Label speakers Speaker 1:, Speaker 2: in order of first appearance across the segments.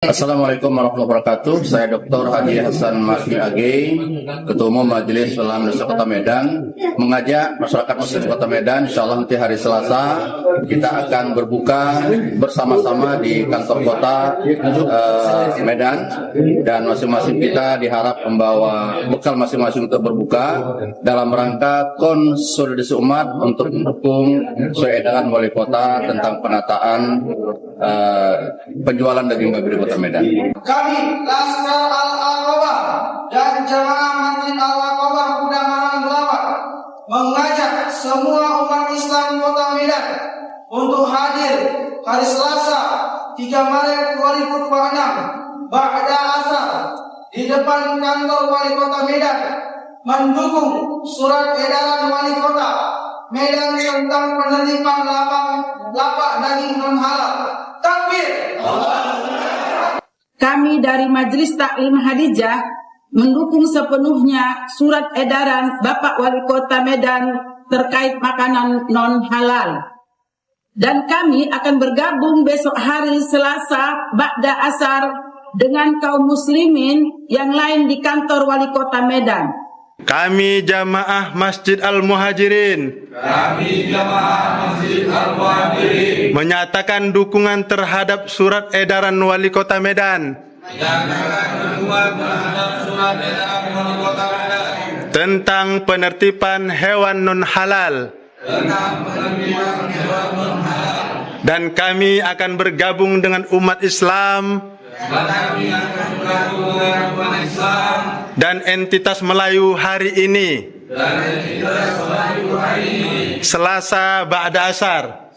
Speaker 1: Assalamualaikum warahmatullahi wabarakatuh. Saya Dr. Haji Hasan Masmi AG, Ketua Umum Majelis Ulama Indonesia Kota Medan, mengajak masyarakat Muslim Kota Medan, insya Allah nanti hari Selasa kita akan berbuka bersama-sama di kantor kota Medan, dan masing-masing kita diharap membawa bekal masing-masing untuk berbuka dalam rangka konsolidasi umat untuk mendukung sesuai edaran wali kota tentang penataan penjualan daging babi di Kota Medan.
Speaker 2: Kami Laskar Al-Aqabah dan Jamaah Masjid Al-Aqabah Kudaman Belawak mengajak semua umat Islam Kota Medan untuk hadir hari Selasa 3 Maret 2026 ba'da asar di depan kantor Wali Kota Medan mendukung surat edaran Wali Kota Medan tentang penertiban lapak daging non halal. Takbir!
Speaker 3: Kami dari Majelis Taklim Hadijah mendukung sepenuhnya surat edaran Bapak Wali Kota Medan terkait makanan non halal. Dan kami akan bergabung besok hari Selasa ba'da asar dengan kaum muslimin yang lain di kantor Wali Kota Medan.
Speaker 4: Kami Jamaah Masjid Al-Muhajirin menyatakan dukungan terhadap surat edaran Wali Kota Medan tentang penertiban hewan non halal, dan kami akan bergabung dengan umat Islam dan entitas Melayu hari ini, Selasa ba'da asar,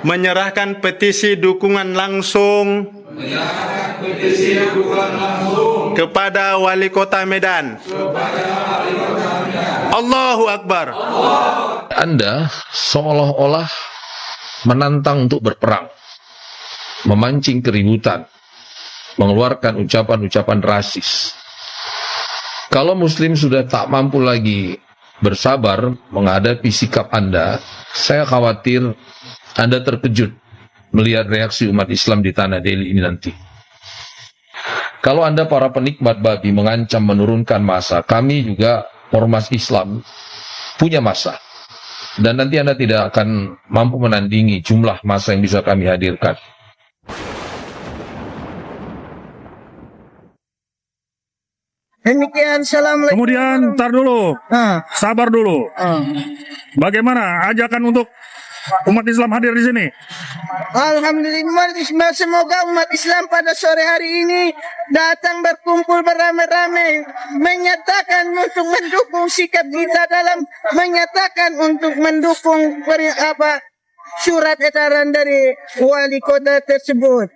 Speaker 4: menyerahkan petisi dukungan langsung kepada Wali Kota Medan. Allahu Akbar.
Speaker 5: Anda seolah-olah menantang untuk berperang, memancing keributan, mengeluarkan ucapan-ucapan rasis. Kalau Muslim sudah tak mampu lagi bersabar menghadapi sikap Anda, saya khawatir Anda terkejut melihat reaksi umat Islam di Tanah Delhi ini nanti. Kalau Anda para penikmat babi mengancam menurunkan massa, kami juga ormas Islam punya massa. Dan nanti Anda tidak akan mampu menandingi jumlah massa yang bisa kami hadirkan.
Speaker 2: Demikian, assalamualaikum.
Speaker 6: Kemudian, ntar dulu, sabar dulu. Bagaimana ajakan untuk umat Islam hadir di sini?
Speaker 2: Alhamdulillah, semoga umat Islam pada sore hari ini datang berkumpul beramai-ramai, menyatakan untuk mendukung sikap kita dalam menyatakan untuk mendukung surat edaran dari wali kota tersebut.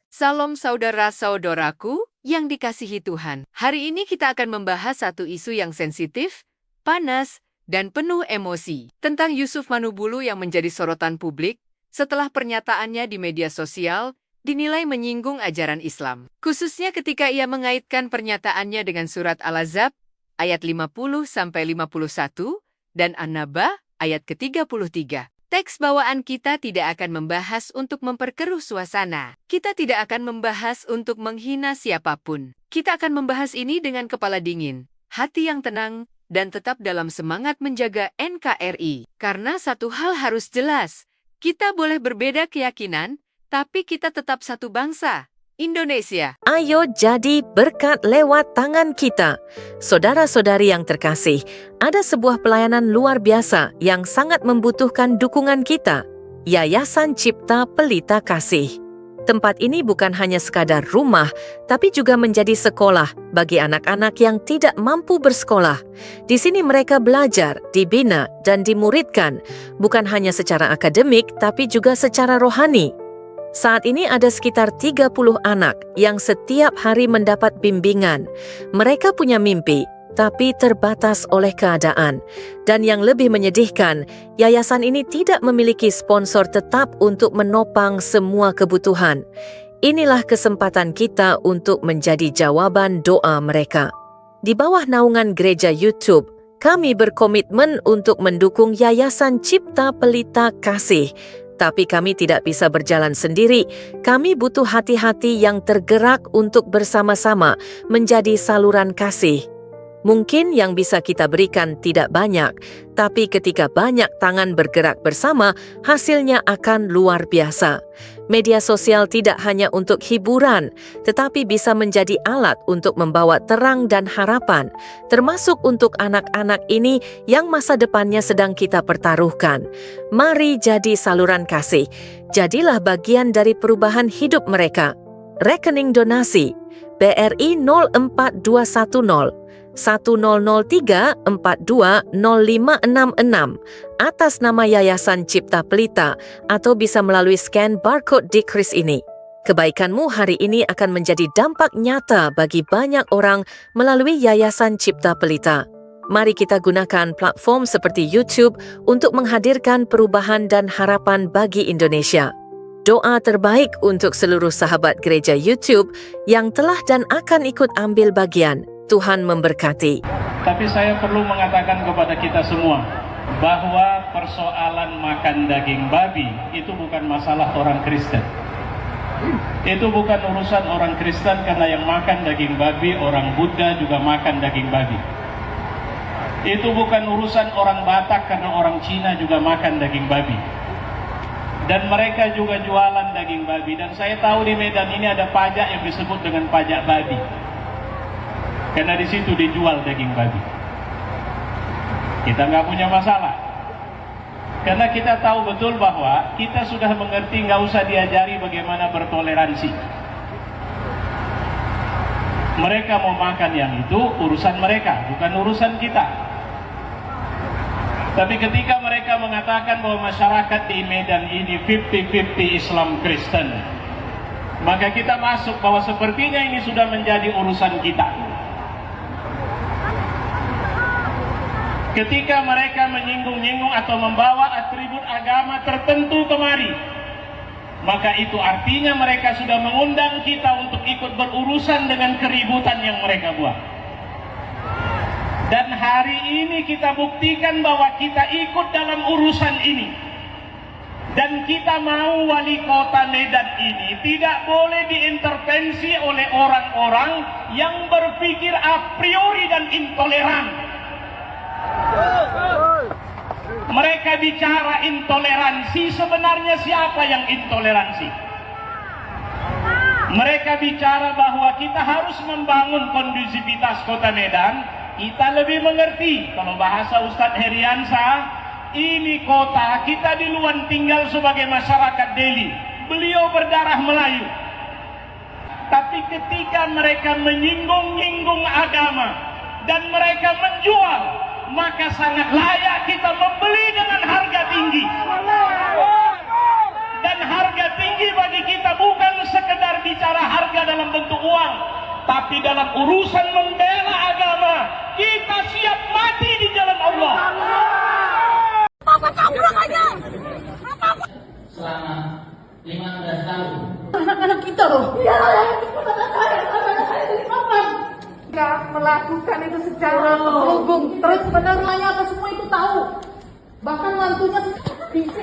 Speaker 7: Salam saudara-saudaraku yang dikasihi Tuhan. Hari ini kita akan membahas satu isu yang sensitif, panas, dan penuh emosi tentang Yusuf Manubulu yang menjadi sorotan publik setelah pernyataannya di media sosial dinilai menyinggung ajaran Islam. Khususnya ketika ia mengaitkan pernyataannya dengan surat Al-Ahzab ayat 50-51 dan An-Naba ayat ke-33. Teks bawaan kita tidak akan membahas untuk memperkeruh suasana. Kita tidak akan membahas untuk menghina siapapun. Kita akan membahas ini dengan kepala dingin, hati yang tenang, dan tetap dalam semangat menjaga NKRI. Karena satu hal harus jelas, kita boleh berbeda keyakinan, tapi kita tetap satu bangsa, Indonesia.
Speaker 8: Ayo jadi berkat lewat tangan kita. Saudara-saudari yang terkasih, ada sebuah pelayanan luar biasa yang sangat membutuhkan dukungan kita. Yayasan Cipta Pelita Kasih. Tempat ini bukan hanya sekadar rumah, tapi juga menjadi sekolah bagi anak-anak yang tidak mampu bersekolah. Di sini mereka belajar, dibina, dan dimuridkan, bukan hanya secara akademik, tapi juga secara rohani. Saat ini ada sekitar 30 anak yang setiap hari mendapat bimbingan. Mereka punya mimpi, tapi terbatas oleh keadaan. Dan yang lebih menyedihkan, yayasan ini tidak memiliki sponsor tetap untuk menopang semua kebutuhan. Inilah kesempatan kita untuk menjadi jawaban doa mereka. Di bawah naungan gereja YouTube, kami berkomitmen untuk mendukung Yayasan Cipta Pelita Kasih Tapi kami tidak bisa berjalan sendiri. Kami butuh hati-hati yang tergerak untuk bersama-sama menjadi saluran kasih. Mungkin yang bisa kita berikan tidak banyak, tapi ketika banyak tangan bergerak bersama, hasilnya akan luar biasa. Media sosial tidak hanya untuk hiburan, tetapi bisa menjadi alat untuk membawa terang dan harapan, termasuk untuk anak-anak ini yang masa depannya sedang kita pertaruhkan. Mari jadi saluran kasih. Jadilah bagian dari perubahan hidup mereka. Rekening donasi BRI 04210 1003 420566 atas nama Yayasan Cipta Pelita atau bisa melalui scan barcode di kris ini. Kebaikanmu hari ini akan menjadi dampak nyata bagi banyak orang melalui Yayasan Cipta Pelita. Mari kita gunakan platform seperti YouTube untuk menghadirkan perubahan dan harapan bagi Indonesia. Doa terbaik untuk seluruh sahabat gereja YouTube yang telah dan akan ikut ambil bagian. Tuhan memberkati.
Speaker 9: Tapi saya perlu mengatakan kepada kita semua bahwa persoalan makan daging babi itu bukan masalah orang Kristen. Itu bukan urusan orang Kristen, karena yang makan daging babi orang Buddha juga makan daging babi. Itu bukan urusan orang Batak, karena orang Cina juga makan daging babi. Dan mereka juga jualan daging babi. Dan saya tahu di Medan ini ada pajak yang disebut dengan pajak babi, karena di situ dijual daging babi. Kita nggak punya masalah, karena kita tahu betul bahwa kita sudah mengerti, nggak usah diajari bagaimana bertoleransi. Mereka mau makan yang itu urusan mereka, bukan urusan kita. Tapi ketika mereka mengatakan bahwa masyarakat di Medan ini 50-50 Islam Kristen, maka kita masuk bahwa sepertinya ini sudah menjadi urusan kita. Ketika mereka menyinggung-nyinggung atau membawa atribut agama tertentu kemari, maka itu artinya mereka sudah mengundang kita untuk ikut berurusan dengan keributan yang mereka buat. Dan hari ini kita buktikan bahwa kita ikut dalam urusan ini. Dan kita mau wali kota Medan ini tidak boleh diintervensi oleh orang-orang yang berpikir a priori dan intoleran. Mereka bicara intoleransi, sebenarnya siapa yang intoleransi? Mereka bicara bahwa kita harus membangun kondusivitas kota Medan. Kita lebih mengerti, kalau bahasa Ustadz Heriansa, ini kota, kita di luar tinggal sebagai masyarakat Delhi. Beliau berdarah Melayu. Tapi ketika mereka menyinggung-nyinggung agama dan mereka menjual, maka sangat layak kita membeli dengan harga tinggi. Dan harga tinggi bagi kita bukan sekedar bicara harga dalam bentuk uang, tapi dalam urusan membela agama, kita siap mati di jalan Allah.
Speaker 10: Selama 15 tahun.
Speaker 11: Anak-anak kita loh. Iya, anak saya di kapan? Melakukan itu secara terhubung. Terus penerimanya apa semua itu tahu. Bahkan mantunya bisa.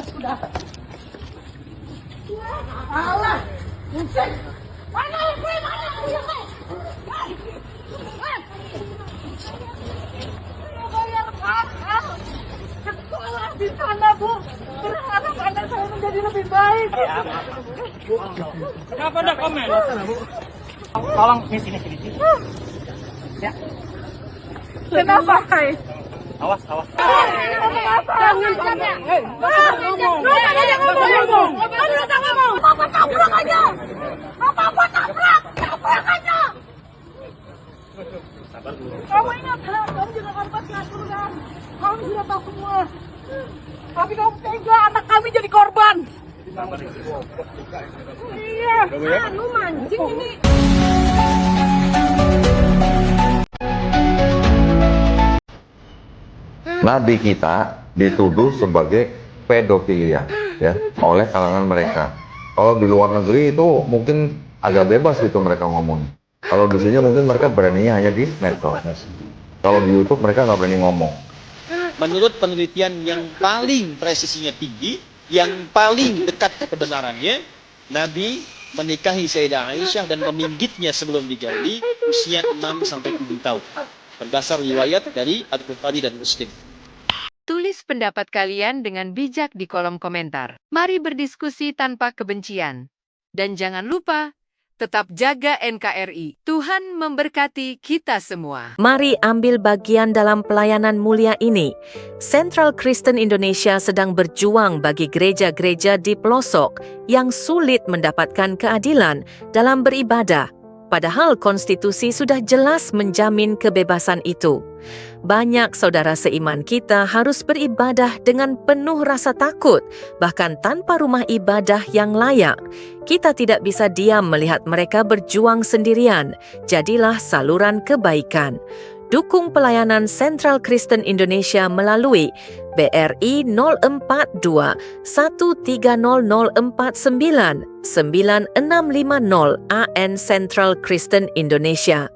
Speaker 11: Sudah. Allah, buset. Mana gue mana? Bayar mahal. Sekolah di sana, Bu. Berharap anak saya menjadi lebih baik.
Speaker 10: Kenapa ada komen? Tolong sini. Ya.
Speaker 11: Kenapa, Hai?
Speaker 10: Awas.
Speaker 11: Jangan ngomong. Apa tabrak aja? Apa tabrak aja? Kamu ingat, kamu juga korban ngatur kan? Kamu sudah tahu semua. Tapi kamu tega anak kami jadi korban. Iya, lu mancing ini.
Speaker 12: Nabi kita dituduh sebagai pedofilia ya oleh kalangan mereka. Kalau di luar negeri itu mungkin agak bebas gitu mereka ngomong. Kalau di sini mungkin mereka beraninya hanya di medsos. Kalau di YouTube mereka nggak berani ngomong.
Speaker 13: Menurut penelitian yang paling presisinya tinggi, yang paling dekat kebenarannya, Nabi menikahi Sayyidah Aisyah dan meminggitnya sebelum digali usia 6-7 tahun. Berdasar riwayat dari Al-Bukhari dan Muslim.
Speaker 7: Tulis pendapat kalian dengan bijak di kolom komentar. Mari berdiskusi tanpa kebencian. Dan jangan lupa, tetap jaga NKRI. Tuhan memberkati kita semua.
Speaker 8: Mari ambil bagian dalam pelayanan mulia ini. Central Kristen Indonesia sedang berjuang bagi gereja-gereja di pelosok yang sulit mendapatkan keadilan dalam beribadah. Padahal konstitusi sudah jelas menjamin kebebasan itu. Banyak saudara seiman kita harus beribadah dengan penuh rasa takut, bahkan tanpa rumah ibadah yang layak. Kita tidak bisa diam melihat mereka berjuang sendirian. Jadilah saluran kebaikan. Dukung pelayanan Central Kristen Indonesia melalui BRI 042 130049 9650 AN Central Kristen Indonesia.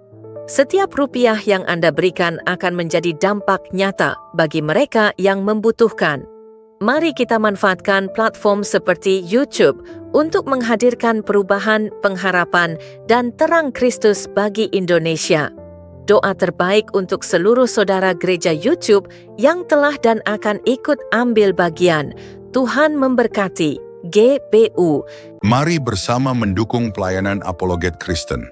Speaker 8: Setiap rupiah yang Anda berikan akan menjadi dampak nyata bagi mereka yang membutuhkan. Mari kita manfaatkan platform seperti YouTube untuk menghadirkan perubahan, pengharapan, dan terang Kristus bagi Indonesia. Doa terbaik untuk seluruh saudara gereja YouTube yang telah dan akan ikut ambil bagian. Tuhan memberkati. GPU.
Speaker 14: Mari bersama mendukung pelayanan Apologet Kristen.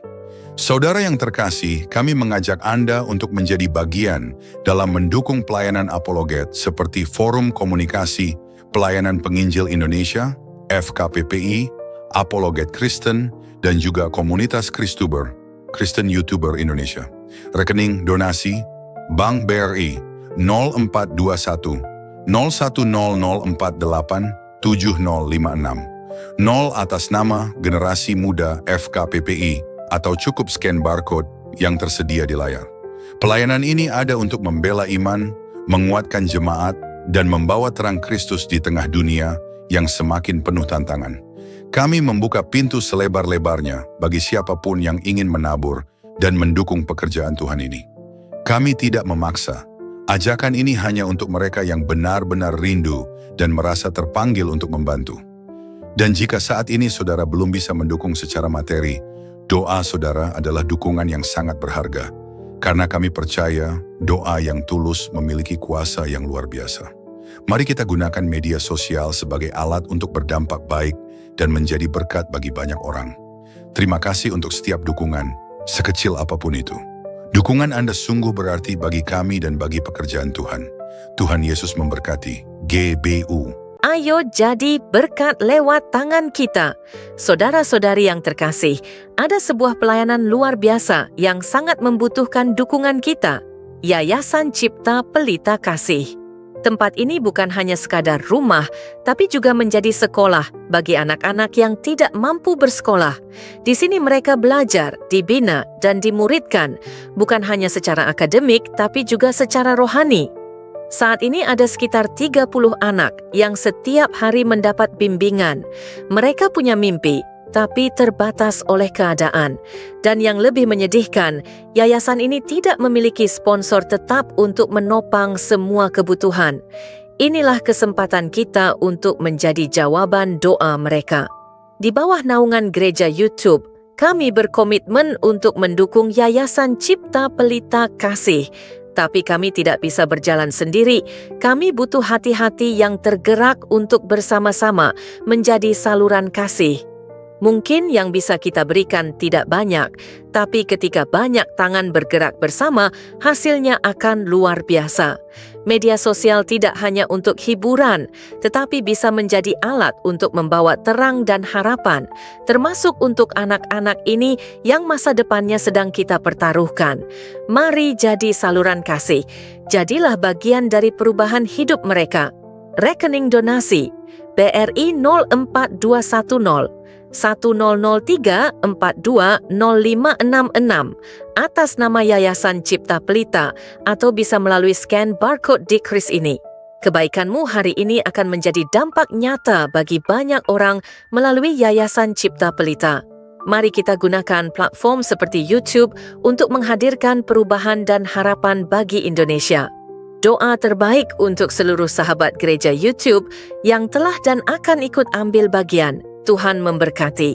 Speaker 14: Saudara yang terkasih, kami mengajak Anda untuk menjadi bagian dalam mendukung pelayanan Apologet seperti Forum Komunikasi Pelayanan Penginjil Indonesia, FKPPI, Apologet Kristen, dan juga Komunitas Kristuber, Kristen YouTuber Indonesia. Rekening donasi Bank BRI 0421 010048 7056 0 atas nama Generasi Muda FKPPI atau cukup scan barcode yang tersedia di layar. Pelayanan ini ada untuk membela iman, menguatkan jemaat, dan membawa terang Kristus di tengah dunia yang semakin penuh tantangan. Kami membuka pintu selebar-lebarnya bagi siapapun yang ingin menabur dan mendukung pekerjaan Tuhan ini. Kami tidak memaksa. Ajakan ini hanya untuk mereka yang benar-benar rindu dan merasa terpanggil untuk membantu. Dan jika saat ini saudara belum bisa mendukung secara materi, doa saudara adalah dukungan yang sangat berharga. Karena kami percaya doa yang tulus memiliki kuasa yang luar biasa. Mari kita gunakan media sosial sebagai alat untuk berdampak baik dan menjadi berkat bagi banyak orang. Terima kasih untuk setiap dukungan, sekecil apapun itu. Dukungan Anda sungguh berarti bagi kami dan bagi pekerjaan Tuhan. Tuhan Yesus memberkati. GBU.
Speaker 8: Ayo jadi berkat lewat tangan kita. Saudara-saudari yang terkasih, ada sebuah pelayanan luar biasa yang sangat membutuhkan dukungan kita. Yayasan Cipta Pelita Kasih. Tempat ini bukan hanya sekadar rumah, tapi juga menjadi sekolah bagi anak-anak yang tidak mampu bersekolah. Di sini mereka belajar, dibina, dan dimuridkan, bukan hanya secara akademik, tapi juga secara rohani. Saat ini ada sekitar 30 anak yang setiap hari mendapat bimbingan. Mereka punya mimpi, tapi terbatas oleh keadaan. Dan yang lebih menyedihkan, yayasan ini tidak memiliki sponsor tetap untuk menopang semua kebutuhan. Inilah kesempatan kita untuk menjadi jawaban doa mereka. Di bawah naungan gereja YouTube, kami berkomitmen untuk mendukung Yayasan Cipta Pelita Kasih. Tapi kami tidak bisa berjalan sendiri. Kami butuh hati-hati yang tergerak untuk bersama-sama menjadi saluran kasih. Mungkin yang bisa kita berikan tidak banyak, tapi ketika banyak tangan bergerak bersama, hasilnya akan luar biasa. Media sosial tidak hanya untuk hiburan, tetapi bisa menjadi alat untuk membawa terang dan harapan, termasuk untuk anak-anak ini yang masa depannya sedang kita pertaruhkan. Mari jadi saluran kasih. Jadilah bagian dari perubahan hidup mereka. Rekening donasi BRI 04210 1003 42 0566 atas nama Yayasan Cipta Pelita atau bisa melalui scan barcode di kris ini. Kebaikanmu hari ini akan menjadi dampak nyata bagi banyak orang melalui Yayasan Cipta Pelita. mari kita gunakan platform seperti YouTube untuk menghadirkan perubahan dan harapan bagi Indonesia. Doa terbaik untuk seluruh sahabat gereja YouTube yang telah dan akan ikut ambil bagian. Tuhan memberkati.